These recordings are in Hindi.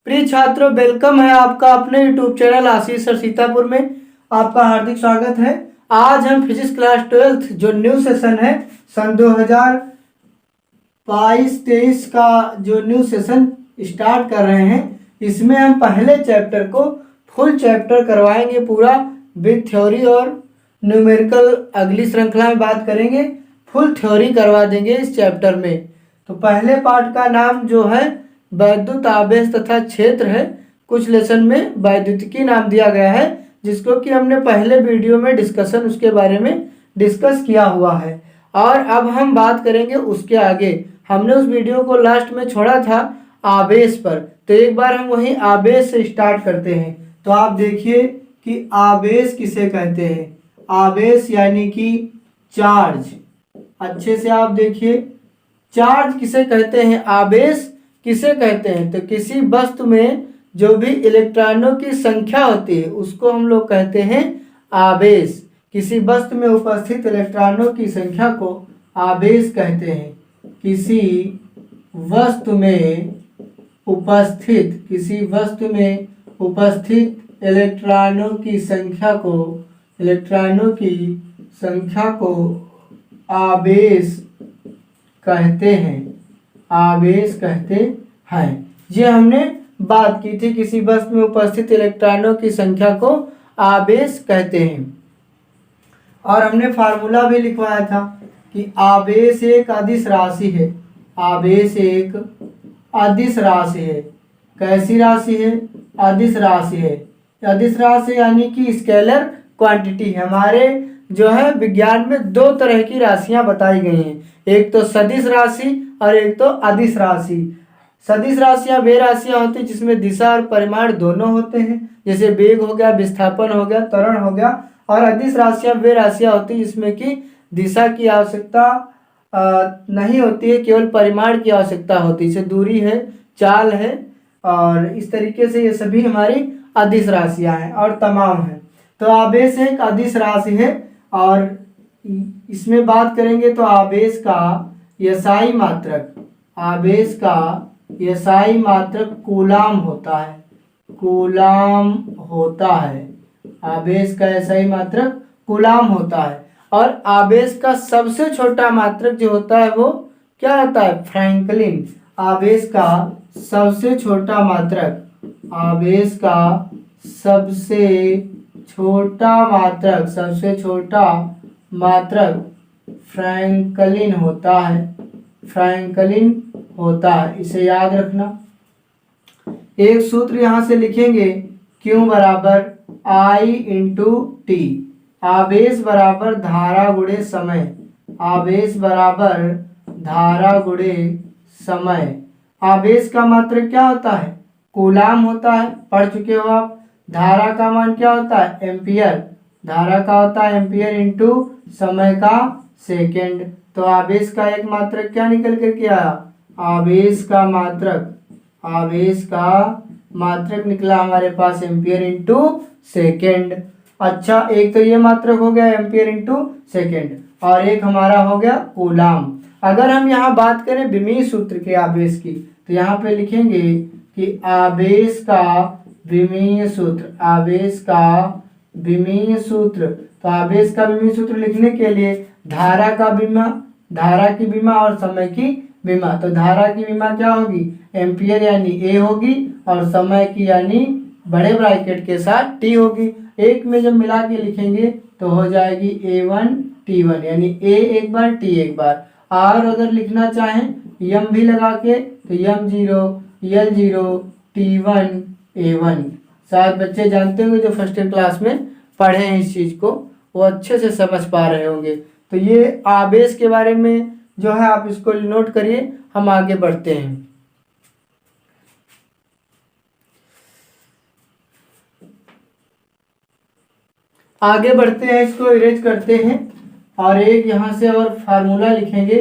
प्रिय छात्रों, वेलकम है आपका अपने यूट्यूब चैनल आशीष सर सीतापुर में। आपका हार्दिक स्वागत है। आज हम फिजिक्स क्लास 12th जो न्यू सेशन है सन 2022-23 का जो न्यू सेशन स्टार्ट कर रहे हैं, इसमें हम पहले चैप्टर को फुल चैप्टर करवाएंगे पूरा विद थ्योरी और न्यूमेरिकल। अगली श्रृंखला में बात करेंगे, फुल थ्योरी करवा देंगे इस चैप्टर में। तो पहले पार्ट का नाम जो है वैद्युत आवेश तथा क्षेत्र है। कुछ लेसन में वैद्युतिकी नाम दिया गया है, जिसको कि हमने पहले वीडियो में डिस्कशन उसके बारे में डिस्कस किया हुआ है। और अब हम बात करेंगे उसके आगे। हमने उस वीडियो को लास्ट में छोड़ा था आवेश पर, तो एक बार हम वही आवेश से स्टार्ट करते हैं। तो आप देखिए कि आवेश किसे कहते हैं। आवेश यानी कि चार्ज। अच्छे से आप देखिए, चार्ज किसे कहते हैं, आवेश किसे कहते हैं। तो किसी वस्तु में जो भी इलेक्ट्रॉनों की संख्या होती है उसको हम लोग कहते हैं आवेश। किसी वस्तु में उपस्थित इलेक्ट्रॉनों की संख्या को आवेश कहते हैं। किसी वस्तु में उपस्थित इलेक्ट्रॉनों की संख्या को आवेश कहते हैं। ये हमने बात की थी, किसी वस्तु में उपस्थित इलेक्ट्रॉनों की संख्या को आवेश कहते हैं। और हमने फार्मूला भी लिखवाया था कि आवेश एक अदिश राशि है। आवेश एक अदिश राशि है। कैसी राशि है? अदिश राशि है। अदिश राशि यानी कि स्केलर क्वांटिटी। हमारे जो है विज्ञान में दो तरह की राशियां बताई गई हैं, एक तो सदिश राशि और एक तो अदिश राशि। सदिश राशियां वे राशियां होती हैं जिसमें दिशा और परिमाण दोनों होते हैं, जैसे वेग हो गया, विस्थापन हो गया, त्वरण हो गया। और अदिश राशियां वे राशियां होती हैं जिसमें कि दिशा की आवश्यकता नहीं होती है, केवल परिमाण की आवश्यकता होती है, जैसे दूरी है, चाल है। और इस तरीके से ये सभी हमारी अदिश राशियां हैं और तमाम हैं। तो आवेश एक अदिश राशि है। और इसमें बात करेंगे तो आवेश का एसआई मात्रक कूलाम होता है। आवेश का एसआई मात्रक कूलाम होता है। और आवेश का सबसे छोटा मात्रक जो होता है वो क्या होता है? फ्रैंकलिन। आवेश का सबसे छोटा मात्रक फ्रैंकलिन होता है। इसे याद रखना। एक सूत्र यहां से लिखेंगे, Q बराबर I इंटू टी। आवेश बराबर धारा गुणे समय। आवेश का मात्रक क्या होता है? कूलाम होता है, पढ़ चुके हो आप। धारा का मान क्या होता है? एम्पियर। धारा का होता है एम्पियर इंटू समय का सेकेंड। तो आवेश का एक मात्रक क्या निकल कर के आया? आवेश का मात्रक निकला हमारे पास एम्पियर इंटू सेकेंड। अच्छा, एक तो ये मात्रक हो गया एम्पियर इंटू सेकेंड, और एक हमारा हो गया कूलाम। अगर हम यहाँ बात करें विमीय सूत्र के आवेश की, तो यहाँ पे लिखेंगे कि आवेश का विमीय सूत्र। तो आवेश का विमीय सूत्र लिखने के लिए धारा की विमा और समय की विमा। तो धारा की विमा क्या होगी? एम्पियर यानी ए होगी, और समय की यानी बड़े ब्रैकेट के साथ टी होगी। एक में जब मिला के लिखेंगे तो हो जाएगी A1 T1, यानी A एक बार T एक बार। और अगर लिखना चाहें यम भी लगा के तो M0 L0 T1 A1। शायद बच्चे जानते होंगे जो फर्स्ट क्लास में पढ़े हैं इस चीज़ को, वो अच्छे से समझ पा रहे होंगे। तो ये आवेश के बारे में जो है आप इसको नोट करिए। हम आगे बढ़ते हैं। इसको इरेज करते हैं, और एक यहाँ से और फार्मूला लिखेंगे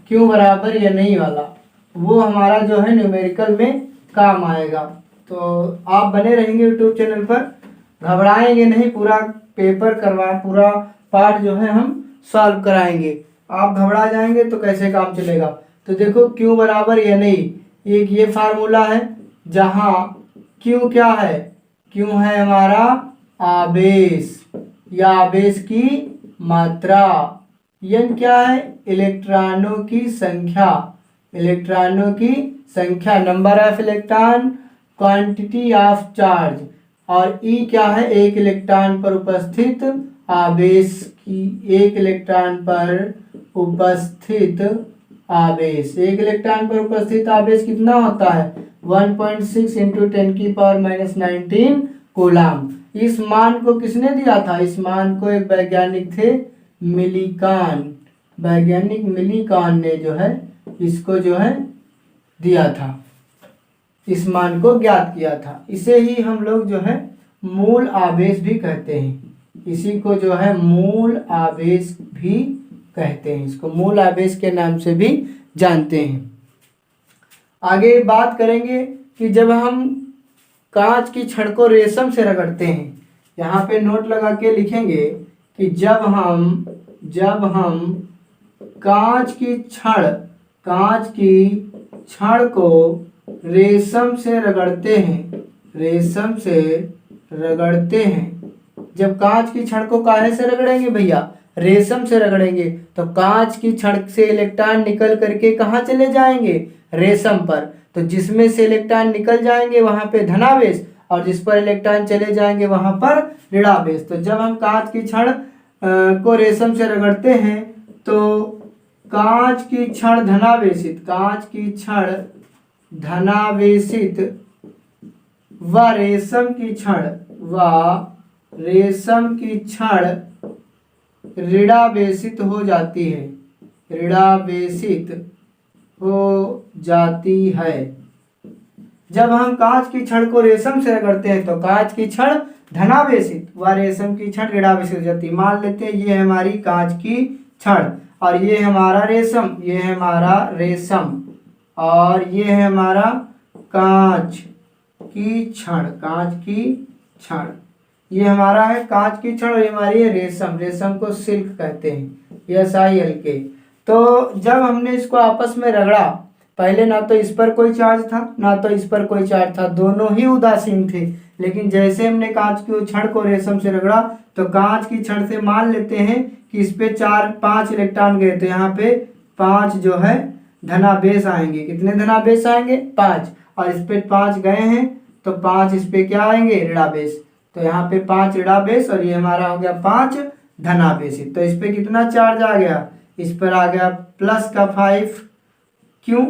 क्यों बराबर या नहीं वाला, वो हमारा जो है न्यूमेरिकल में काम आएगा। तो आप बने रहेंगे यूट्यूब चैनल पर, घबराएंगे नहीं। पूरा पूरा पार्ट जो है हम सॉल्व कराएंगे। आप घबरा जाएंगे तो कैसे काम चलेगा। तो देखो क्यों बराबर या नहीं, एक ये फार्मूला है जहाँ क्यू क्या है? क्यू है हमारा आवेश या आवेश की मात्रा। एन क्या है? इलेक्ट्रॉनों की संख्या, इलेक्ट्रॉनों की संख्या, number of electron, quantity of charge. और ई क्या है? एक इलेक्ट्रॉन पर उपस्थित आवेश की, एक इलेक्ट्रॉन पर उपस्थित आवेश। एक इलेक्ट्रॉन पर उपस्थित आवेश कितना होता है? 1.6 इंटू 10⁻⁻19 कूलम। इस मान को किसने दिया था? इस मान को एक वैज्ञानिक थे मिलीकान, वैज्ञानिक मिलीकान ने जो है इसको जो है दिया था, इस मान को ज्ञात किया था। इसे ही हम लोग जो है मूल आवेश भी कहते हैं, इसी को जो है मूल आवेश भी कहते हैं, इसको मूल आवेश के नाम से भी जानते हैं। आगे बात करेंगे कि जब हम कांच की छड़ को रेशम से रगड़ते हैं, यहाँ पे नोट लगा के लिखेंगे कि जब हम कांच की छड़ को रेशम से रगड़ते हैं, रेशम से रगड़ते हैं, जब कांच की छड़ को काहे से रगड़ेंगे भैया? रेशम से रगड़ेंगे, तो कांच की छड़ से इलेक्ट्रॉन निकल करके कहाँ चले जाएंगे? रेशम पर। तो जिसमें से इलेक्ट्रॉन निकल जाएंगे वहां पे धनावेश, और जिस पर इलेक्ट्रॉन चले जाएंगे वहां पर ऋणावेश। तो जब हम कांच की छड़ को रेशम से रगड़ते हैं तो कांच की छड़ धनावेशित, कांच की छड़ धनावेशित व रेशम की छड़ ऋणावेशित हो जाती है, ऋणावेशित हो जाती है। जब हम कांच की छड़ को रेशम से रगड़ते हैं तो कांच की छड़ धनावेशित व रेशम की छड़ ऋणावेशित हो जाती है। मान लेते हैं ये है हमारी कांच की छड़ और ये है हमारा रेशम, ये है हमारा रेशम और ये है हमारा कांच की छड़, कांच की छड़। ये हमारा है कांच की छड़ और ये हमारी है रेशम, रेशम को सिल्क कहते हैं, SILK। तो जब हमने इसको आपस में रगड़ा, पहले ना तो इस पर कोई चार्ज था ना तो इस पर कोई चार्ज था, दोनों ही उदासीन थे। लेकिन जैसे हमने कांच की छड़ को रेशम से रगड़ा तो कांच की छड़ से मान लेते हैं कि इस पे 5 इलेक्ट्रॉन गए, तो यहाँ पे 5 जो है धनावेश आएंगे। कितने धनावेश आएंगे? 5। और इस पे 5 गए हैं तो 5 इस पे क्या आएंगे? ऋणावेश। तो यहाँ पे 5 ऋणावेश और ये हमारा हो गया 5 धनावेश। तो इस पे कितना चार्ज आ गया? इस पर आ गया प्लस का 5 क्यों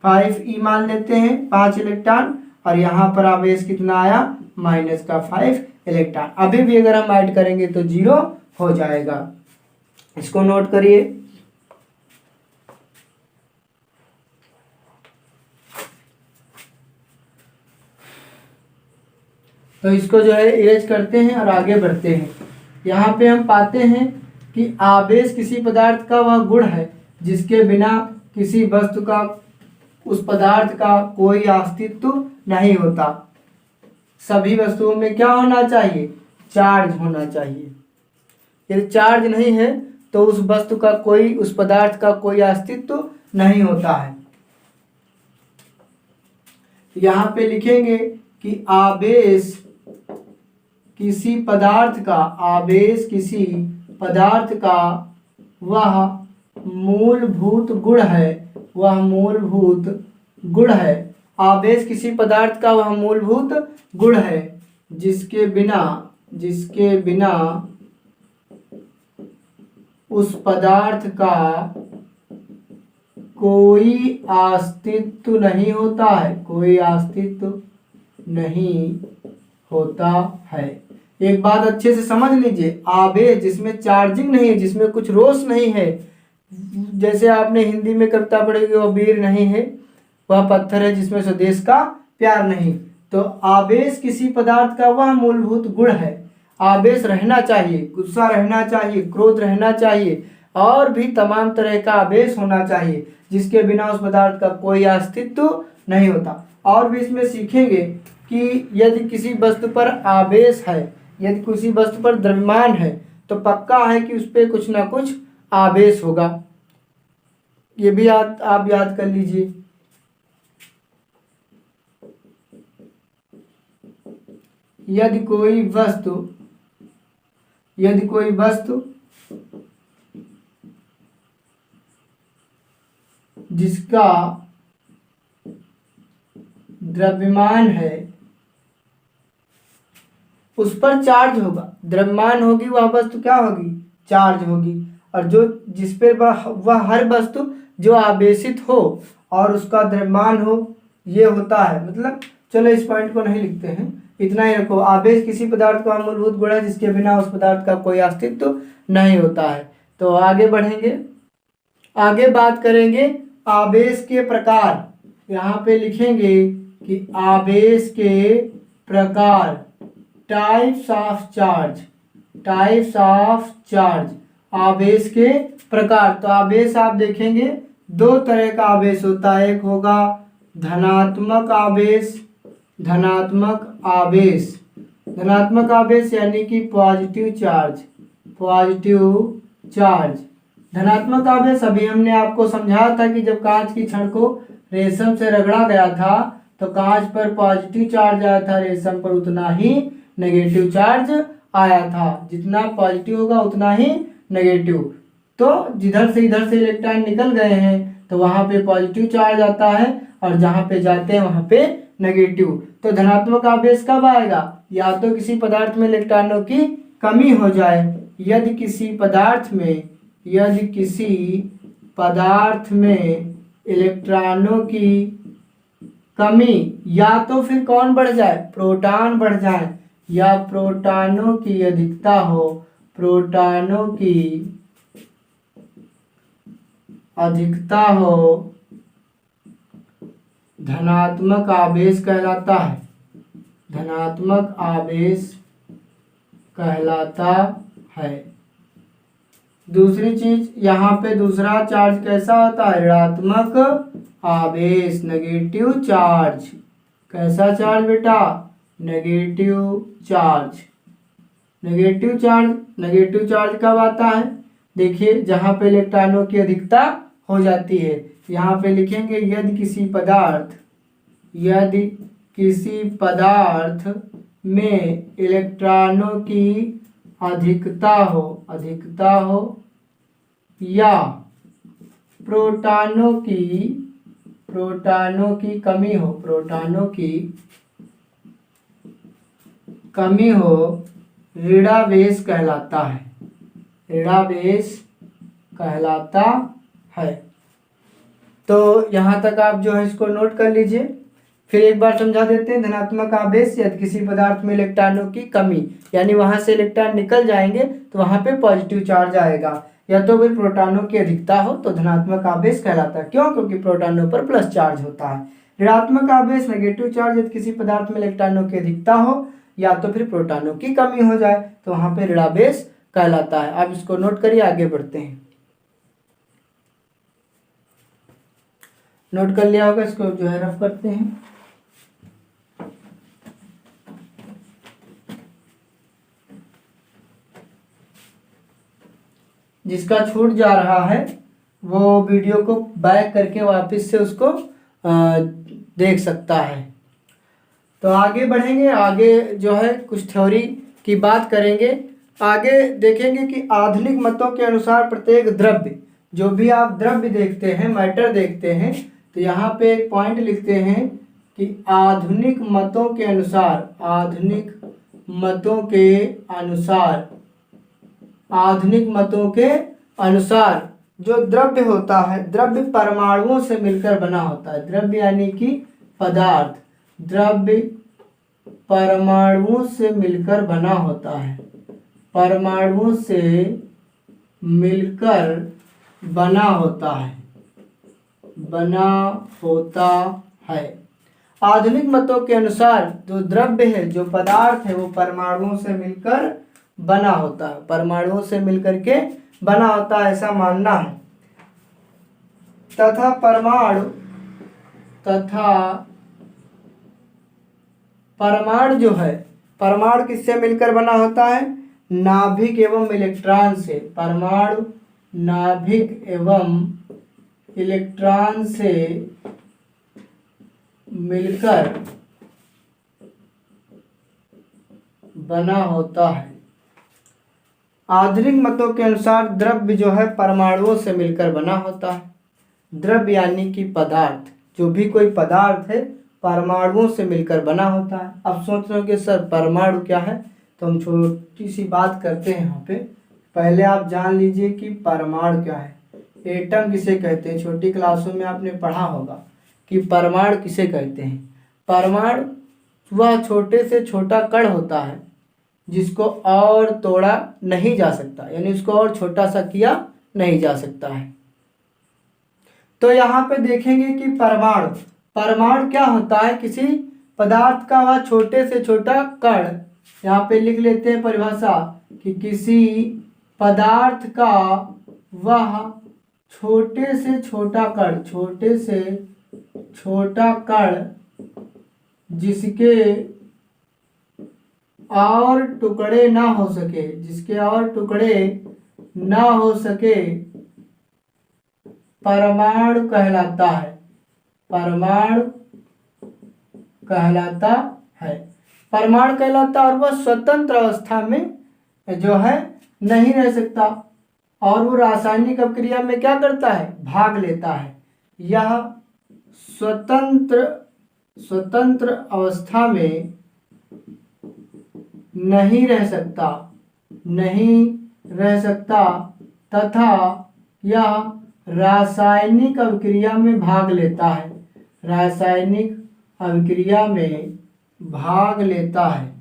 5e मान लेते हैं 5 इलेक्ट्रॉन, और यहाँ पर आवेश कितना आया? माइनस का 5 इलेक्ट्रॉन। अभी भी अगर हम ऐड करेंगे तो 0 हो जाएगा, इसको नोट करिए। तो इसको जो है इरेज करते हैं और आगे बढ़ते हैं। यहाँ पे हम पाते हैं कि आवेश किसी पदार्थ का वह गुण है जिसके बिना किसी वस्तु का, उस पदार्थ का कोई अस्तित्व नहीं होता। सभी वस्तुओं में क्या होना चाहिए? चार्ज होना चाहिए। यदि चार्ज नहीं है तो उस वस्तु का कोई, उस पदार्थ का कोई अस्तित्व नहीं होता है। यहाँ पे लिखेंगे कि आवेश किसी पदार्थ का, आवेश किसी पदार्थ का वह मूलभूत गुण है, वह मूलभूत गुण है। आवेश किसी पदार्थ का वह मूलभूत गुण है जिसके बिना उस पदार्थ का कोई अस्तित्व नहीं होता है, कोई अस्तित्व नहीं होता है। एक बात अच्छे से समझ लीजिए, आवेश जिसमें चार्जिंग नहीं है, जिसमें कुछ रोष नहीं है, जैसे आपने हिंदी में कविता पढ़ी कि वह वीर नहीं है, वह पत्थर है जिसमें स्वदेश का प्यार नहीं। तो आवेश किसी पदार्थ का वह मूलभूत गुण है। आवेश रहना चाहिए, गुस्सा रहना चाहिए, क्रोध रहना चाहिए और भी तमाम तरह का आवेश होना चाहिए जिसके बिना उस पदार्थ का कोई अस्तित्व नहीं होता। और भी इसमें सीखेंगे कि यदि किसी वस्तु पर आवेश है, यदि किसी वस्तु पर द्रव्यमान है तो पक्का है कि उस पर कुछ ना कुछ आवेश होगा। ये भी आप याद कर लीजिए। यदि कोई वस्तु जिसका द्रव्यमान है उस पर चार्ज होगा, द्रव्यमान होगी वह वस्तु क्या होगी, चार्ज होगी। और जो जिस पे वह हर वस्तु जो आवेशित हो और उसका द्रव्यमान हो, ये होता है। मतलब चलो इस पॉइंट को नहीं लिखते हैं, इतना ही रखो। आवेश किसी पदार्थ का मूलभूत गुण है जिसके बिना उस पदार्थ का कोई अस्तित्व नहीं होता है। तो आगे बढ़ेंगे, आगे बात करेंगे आवेश के प्रकार। यहाँ पे लिखेंगे कि आवेश के प्रकार, types of charge, types of charge, आवेश के प्रकार। तो आवेश आप देखेंगे दो तरह का आवेश होता है, एक होगा धनात्मक आवेश, धनात्मक आवेश, धनात्मक आवेश यानी कि पॉजिटिव चार्ज, पॉजिटिव चार्ज। धनात्मक आवेश अभी हमने आपको समझाया था कि जब कांच की छड़ को रेशम से रगड़ा गया था तो कांच पर पॉजिटिव चार्ज आया था, रेशम पर उतना ही नेगेटिव चार्ज आया था। जितना पॉजिटिव होगा उतना ही नेगेटिव। तो जिधर से इधर से इलेक्ट्रॉन निकल गए हैं तो वहाँ पे पॉजिटिव चार्ज आता है और जहाँ पे जाते हैं वहाँ पे नेगेटिव। तो धनात्मक आवेश कब आएगा, या तो किसी पदार्थ में इलेक्ट्रॉनों की कमी हो जाए, यदि किसी पदार्थ में इलेक्ट्रॉनों की कमी, या तो फिर कौन बढ़ जाए, प्रोटॉन बढ़ जाए, या प्रोटॉनों की अधिकता हो, प्रोटॉनों की अधिकता हो, धनात्मक आवेश कहलाता है, धनात्मक आवेश कहलाता है। दूसरी चीज यहाँ पे दूसरा चार्ज कैसा होता है, ऋणात्मक आवेश, नेगेटिव चार्ज। कैसा चार्ज बेटा, negative charge. Negative charge, negative charge कब आता है, देखिए जहाँ पे इलेक्ट्रॉनों की अधिकता हो जाती है। यहाँ पे लिखेंगे यदि किसी पदार्थ में इलेक्ट्रॉनों की अधिकता हो या प्रोटॉनों की कमी हो, ऋणावेश कहलाता है, ऋणावेश कहलाता है। तो यहाँ तक आप जो है इसको नोट कर लीजिए। फिर एक बार समझा देते हैं, धनात्मक आवेश यदि किसी पदार्थ में इलेक्ट्रॉनों की कमी, यानी वहां से इलेक्ट्रॉन निकल जाएंगे तो वहां पे पॉजिटिव चार्ज आएगा, या तो फिर प्रोटॉनों की अधिकता हो तो धनात्मक आवेश कहलाता है। क्यों, क्योंकि प्रोटॉनों पर प्लस चार्ज होता है। ऋणात्मक आवेश, नेगेटिव चार्ज यदि किसी पदार्थ में इलेक्ट्रॉनों की अधिकता हो या तो फिर प्रोटॉनों की कमी हो जाए तो वहां पे ऋणावेश कहलाता है। आप इसको नोट करिए, आगे बढ़ते हैं। नोट कर लिया होगा, इसको जो है रफ करते हैं। जिसका छूट जा रहा है वो वीडियो को बैक करके वापस से उसको देख सकता है। तो आगे बढ़ेंगे, आगे जो है कुछ थ्योरी की बात करेंगे। आगे देखेंगे कि आधुनिक मतों के अनुसार प्रत्येक द्रव्य, जो भी आप द्रव्य देखते हैं, मैटर देखते हैं, तो यहाँ पे एक पॉइंट लिखते हैं कि आधुनिक मतों के अनुसार, आधुनिक मतों के अनुसार जो द्रव्य होता है, द्रव्य परमाणुओं से मिलकर बना होता है। द्रव्य यानी कि पदार्थ, द्रव्य परमाणुओं से मिलकर बना होता है, परमाणुओं से मिलकर बना होता है। आधुनिक मतों के अनुसार जो द्रव्य है, जो पदार्थ है, वो परमाणुओं से मिलकर बना होता है, परमाणुओं से मिलकर के बना होता है, ऐसा मानना है। तथा परमाणु जो है, परमाणु किससे मिलकर बना होता है, नाभिक एवं इलेक्ट्रॉन से। परमाणु नाभिक एवं इलेक्ट्रॉन से मिलकर बना होता है। आधुनिक मतों के अनुसार द्रव्य जो है परमाणुओं से मिलकर बना होता है। द्रव्य यानी कि पदार्थ, जो भी कोई पदार्थ है परमाणुओं से मिलकर बना होता है। अब सोच रहे हो कि सर परमाणु क्या है, तो हम छोटी सी बात करते हैं यहाँ पे। पहले आप जान लीजिए कि परमाणु क्या है। एटम किसे कहते हैं, छोटी क्लासों में आपने पढ़ा होगा कि परमाणु किसे कहते हैं। परमाणु वह छोटे से छोटा कण होता है जिसको और तोड़ा नहीं जा सकता, यानी उसको और छोटा सा किया नहीं जा सकता है। तो यहाँ पे देखेंगे कि परमाणु परमाणु क्या होता है, किसी पदार्थ का वह छोटे से छोटा कण। यहाँ पे लिख लेते हैं परिभाषा कि किसी पदार्थ का वह छोटे से छोटा कण, छोटे से छोटा कण जिसके और टुकड़े ना हो सके, जिसके और टुकड़े ना हो सके, परमाणु कहलाता है। परमाणु कहलाता है। परमाणु कहलाता और वह स्वतंत्र अवस्था में जो है नहीं रह सकता, और वो रासायनिक अभिक्रिया में क्या करता है, भाग लेता है। यह स्वतंत्र अवस्था में नहीं रह सकता तथा यह रासायनिक अभिक्रिया में भाग लेता है। रासायनिक अभिक्रिया में भाग लेता है।